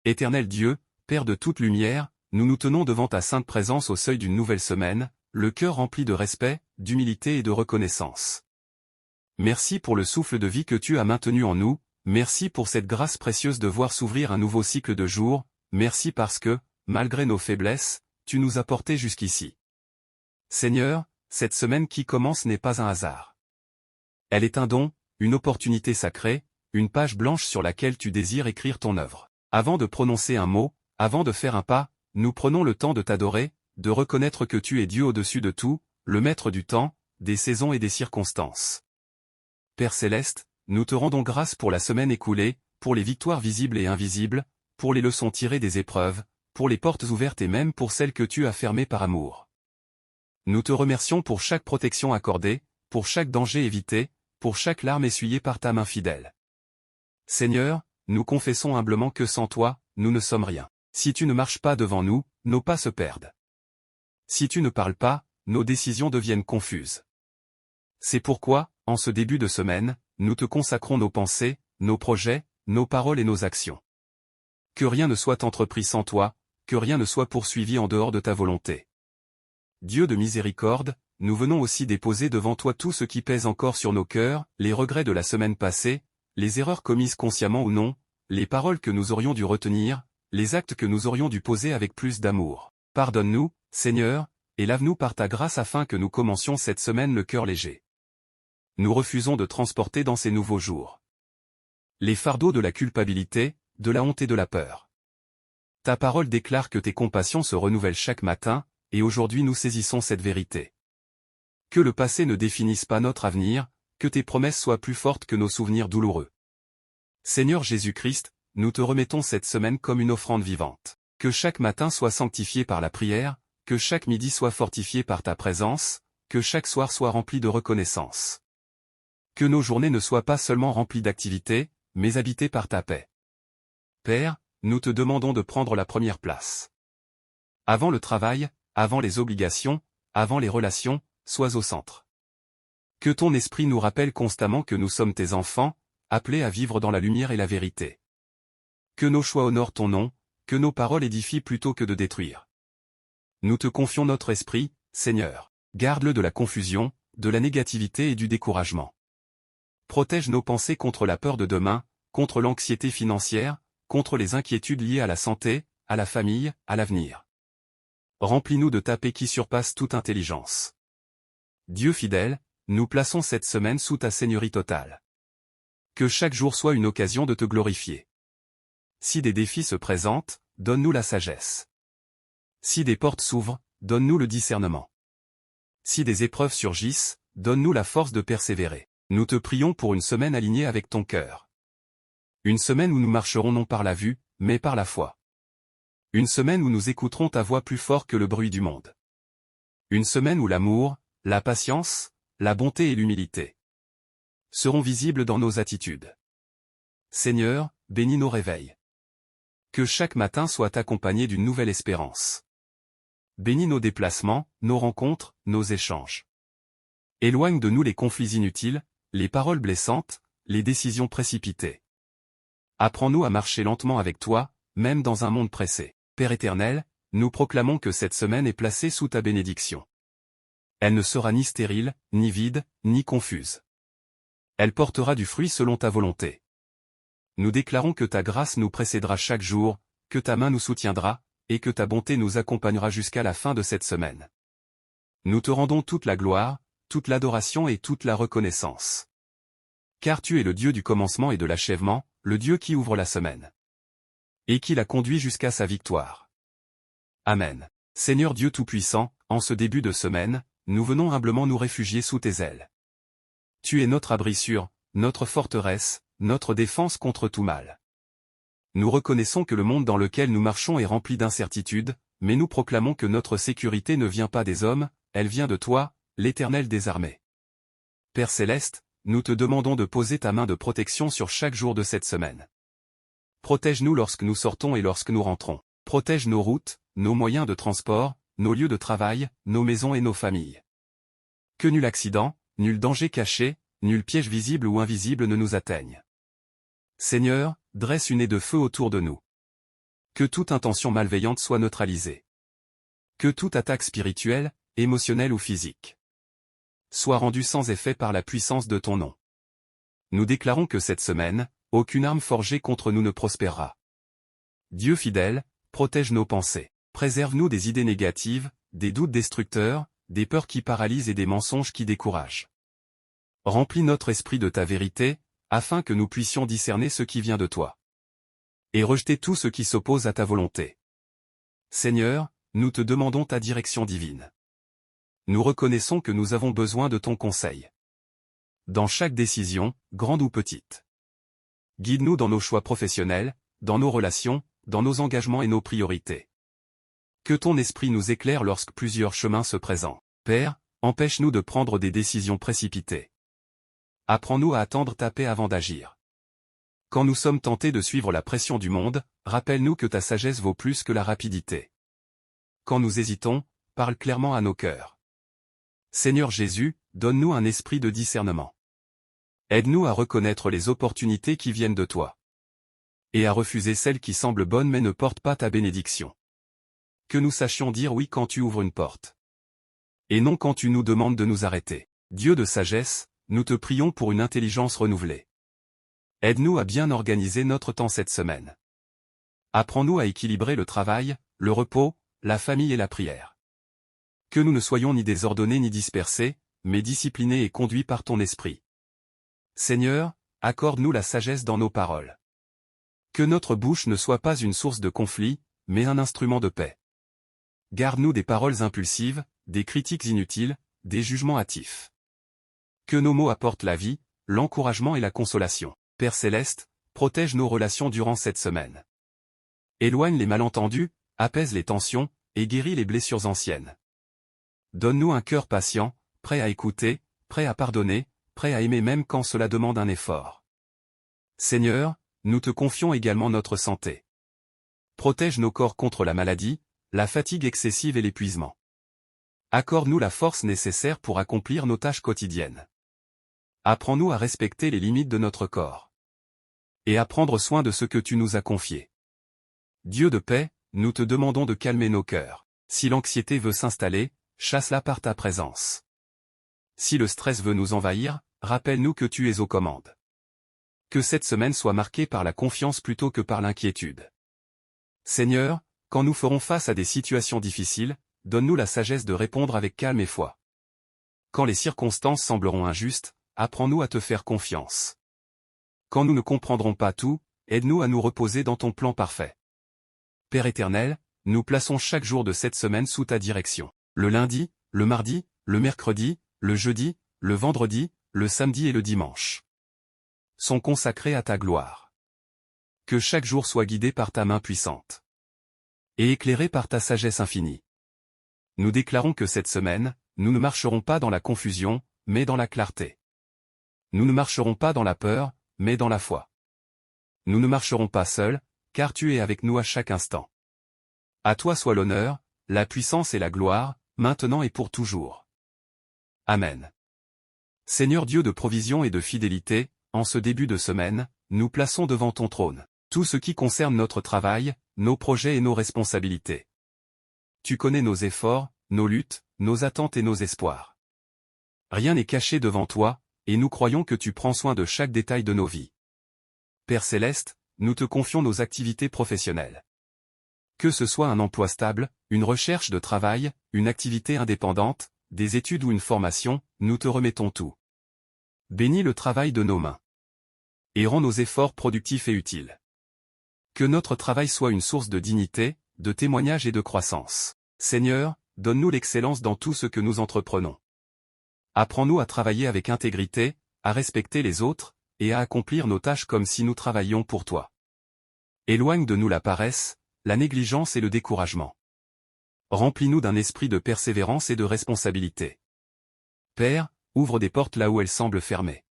Éternel Dieu, Père de toute lumière, nous nous tenons devant ta sainte présence au seuil d'une nouvelle semaine, le cœur rempli de respect, d'humilité et de reconnaissance. Merci pour le souffle de vie que tu as maintenu en nous, merci pour cette grâce précieuse de voir s'ouvrir un nouveau cycle de jours, merci parce que, malgré nos faiblesses, tu nous as portés jusqu'ici. Seigneur, cette semaine qui commence n'est pas un hasard. Elle est un don, une opportunité sacrée, une page blanche sur laquelle tu désires écrire ton œuvre. Avant de prononcer un mot, avant de faire un pas, nous prenons le temps de t'adorer, de reconnaître que tu es Dieu au-dessus de tout, le maître du temps, des saisons et des circonstances. Père céleste, nous te rendons grâce pour la semaine écoulée, pour les victoires visibles et invisibles, pour les leçons tirées des épreuves, pour les portes ouvertes et même pour celles que tu as fermées par amour. Nous te remercions pour chaque protection accordée, pour chaque danger évité, pour chaque larme essuyée par ta main fidèle. Seigneur, nous confessons humblement que sans toi, nous ne sommes rien. Si tu ne marches pas devant nous, nos pas se perdent. Si tu ne parles pas, nos décisions deviennent confuses. C'est pourquoi, en ce début de semaine, nous te consacrons nos pensées, nos projets, nos paroles et nos actions. Que rien ne soit entrepris sans toi, que rien ne soit poursuivi en dehors de ta volonté. Dieu de miséricorde, nous venons aussi déposer devant toi tout ce qui pèse encore sur nos cœurs, les regrets de la semaine passée, les erreurs commises consciemment ou non, les paroles que nous aurions dû retenir, les actes que nous aurions dû poser avec plus d'amour. Pardonne-nous, Seigneur, et lave-nous par ta grâce afin que nous commencions cette semaine le cœur léger. Nous refusons de transporter dans ces nouveaux jours les fardeaux de la culpabilité, de la honte et de la peur. Ta parole déclare que tes compassions se renouvellent chaque matin, et aujourd'hui nous saisissons cette vérité. Que le passé ne définisse pas notre avenir, que tes promesses soient plus fortes que nos souvenirs douloureux. Seigneur Jésus-Christ, nous te remettons cette semaine comme une offrande vivante. Que chaque matin soit sanctifié par la prière, que chaque midi soit fortifié par ta présence, que chaque soir soit rempli de reconnaissance. Que nos journées ne soient pas seulement remplies d'activités, mais habitées par ta paix. Père, nous te demandons de prendre la première place. Avant le travail, avant les obligations, avant les relations, sois au centre. Que ton esprit nous rappelle constamment que nous sommes tes enfants, appelés à vivre dans la lumière et la vérité. Que nos choix honorent ton nom, que nos paroles édifient plutôt que de détruire. Nous te confions notre esprit, Seigneur. Garde-le de la confusion, de la négativité et du découragement. Protège nos pensées contre la peur de demain, contre l'anxiété financière, contre les inquiétudes liées à la santé, à la famille, à l'avenir. Remplis-nous de ta paix qui surpasse toute intelligence. Dieu fidèle, nous plaçons cette semaine sous ta seigneurie totale. Que chaque jour soit une occasion de te glorifier. Si des défis se présentent, donne-nous la sagesse. Si des portes s'ouvrent, donne-nous le discernement. Si des épreuves surgissent, donne-nous la force de persévérer. Nous te prions pour une semaine alignée avec ton cœur. Une semaine où nous marcherons non par la vue, mais par la foi. Une semaine où nous écouterons ta voix plus fort que le bruit du monde. Une semaine où l'amour, la patience, la bonté et l'humilité seront visibles dans nos attitudes. Seigneur, bénis nos réveils. Que chaque matin soit accompagné d'une nouvelle espérance. Bénis nos déplacements, nos rencontres, nos échanges. Éloigne de nous les conflits inutiles, les paroles blessantes, les décisions précipitées. Apprends-nous à marcher lentement avec toi, même dans un monde pressé. Père éternel, nous proclamons que cette semaine est placée sous ta bénédiction. Elle ne sera ni stérile, ni vide, ni confuse. Elle portera du fruit selon ta volonté. Nous déclarons que ta grâce nous précédera chaque jour, que ta main nous soutiendra, et que ta bonté nous accompagnera jusqu'à la fin de cette semaine. Nous te rendons toute la gloire, toute l'adoration et toute la reconnaissance. Car tu es le Dieu du commencement et de l'achèvement, le Dieu qui ouvre la semaine. Et qui la conduit jusqu'à sa victoire. Amen. Seigneur Dieu Tout-Puissant, en ce début de semaine, nous venons humblement nous réfugier sous tes ailes. Tu es notre abri sûr, notre forteresse, notre défense contre tout mal. Nous reconnaissons que le monde dans lequel nous marchons est rempli d'incertitudes, mais nous proclamons que notre sécurité ne vient pas des hommes, elle vient de toi, l'Éternel des armées. Père céleste, nous te demandons de poser ta main de protection sur chaque jour de cette semaine. Protège-nous lorsque nous sortons et lorsque nous rentrons. Protège nos routes, nos moyens de transport, nos lieux de travail, nos maisons et nos familles. Que nul accident, nul danger caché, nul piège visible ou invisible ne nous atteigne. Seigneur, dresse une haie de feu autour de nous. Que toute intention malveillante soit neutralisée. Que toute attaque spirituelle, émotionnelle ou physique soit rendue sans effet par la puissance de ton nom. Nous déclarons que cette semaine, aucune arme forgée contre nous ne prospérera. Dieu fidèle, protège nos pensées. Préserve-nous des idées négatives, des doutes destructeurs, des peurs qui paralysent et des mensonges qui découragent. Remplis notre esprit de ta vérité, afin que nous puissions discerner ce qui vient de toi. Et rejeter tout ce qui s'oppose à ta volonté. Seigneur, nous te demandons ta direction divine. Nous reconnaissons que nous avons besoin de ton conseil. Dans chaque décision, grande ou petite. Guide-nous dans nos choix professionnels, dans nos relations, dans nos engagements et nos priorités. Que ton esprit nous éclaire lorsque plusieurs chemins se présentent. Père, empêche-nous de prendre des décisions précipitées. Apprends-nous à attendre ta paix avant d'agir. Quand nous sommes tentés de suivre la pression du monde, rappelle-nous que ta sagesse vaut plus que la rapidité. Quand nous hésitons, parle clairement à nos cœurs. Seigneur Jésus, donne-nous un esprit de discernement. Aide-nous à reconnaître les opportunités qui viennent de toi. Et à refuser celles qui semblent bonnes mais ne portent pas ta bénédiction. Que nous sachions dire oui quand tu ouvres une porte. Et non quand tu nous demandes de nous arrêter. Dieu de sagesse, nous te prions pour une intelligence renouvelée. Aide-nous à bien organiser notre temps cette semaine. Apprends-nous à équilibrer le travail, le repos, la famille et la prière. Que nous ne soyons ni désordonnés ni dispersés, mais disciplinés et conduits par ton esprit. Seigneur, accorde-nous la sagesse dans nos paroles. Que notre bouche ne soit pas une source de conflit, mais un instrument de paix. Garde-nous des paroles impulsives, des critiques inutiles, des jugements hâtifs. Que nos mots apportent la vie, l'encouragement et la consolation. Père Céleste, protège nos relations durant cette semaine. Éloigne les malentendus, apaise les tensions, et guéris les blessures anciennes. Donne-nous un cœur patient, prêt à écouter, prêt à pardonner, prêt à aimer même quand cela demande un effort. Seigneur, nous te confions également notre santé. Protège nos corps contre la maladie, la fatigue excessive et l'épuisement. Accorde-nous la force nécessaire pour accomplir nos tâches quotidiennes. Apprends-nous à respecter les limites de notre corps. Et à prendre soin de ce que tu nous as confié. Dieu de paix, nous te demandons de calmer nos cœurs. Si l'anxiété veut s'installer, chasse-la par ta présence. Si le stress veut nous envahir, rappelle-nous que tu es aux commandes. Que cette semaine soit marquée par la confiance plutôt que par l'inquiétude. Seigneur, quand nous ferons face à des situations difficiles, donne-nous la sagesse de répondre avec calme et foi. Quand les circonstances sembleront injustes, apprends-nous à te faire confiance. Quand nous ne comprendrons pas tout, aide-nous à nous reposer dans ton plan parfait. Père éternel, nous plaçons chaque jour de cette semaine sous ta direction. Le lundi, le mardi, le mercredi, le jeudi, le vendredi, le samedi et le dimanche sont consacrés à ta gloire. Que chaque jour soit guidé par ta main puissante et éclairé par ta sagesse infinie. Nous déclarons que cette semaine, nous ne marcherons pas dans la confusion, mais dans la clarté. Nous ne marcherons pas dans la peur, mais dans la foi. Nous ne marcherons pas seuls, car tu es avec nous à chaque instant. À toi soit l'honneur, la puissance et la gloire, maintenant et pour toujours. Amen. Seigneur Dieu de provision et de fidélité, en ce début de semaine, nous plaçons devant ton trône tout ce qui concerne notre travail, nos projets et nos responsabilités. Tu connais nos efforts, nos luttes, nos attentes et nos espoirs. Rien n'est caché devant toi, et nous croyons que tu prends soin de chaque détail de nos vies. Père Céleste, nous te confions nos activités professionnelles. Que ce soit un emploi stable, une recherche de travail, une activité indépendante, des études ou une formation, nous te remettons tout. Bénis le travail de nos mains. Et rends nos efforts productifs et utiles. Que notre travail soit une source de dignité, de témoignage et de croissance. Seigneur, donne-nous l'excellence dans tout ce que nous entreprenons. Apprends-nous à travailler avec intégrité, à respecter les autres, et à accomplir nos tâches comme si nous travaillions pour toi. Éloigne de nous la paresse, la négligence et le découragement. Remplis-nous d'un esprit de persévérance et de responsabilité. Père, ouvre des portes là où elles semblent fermées.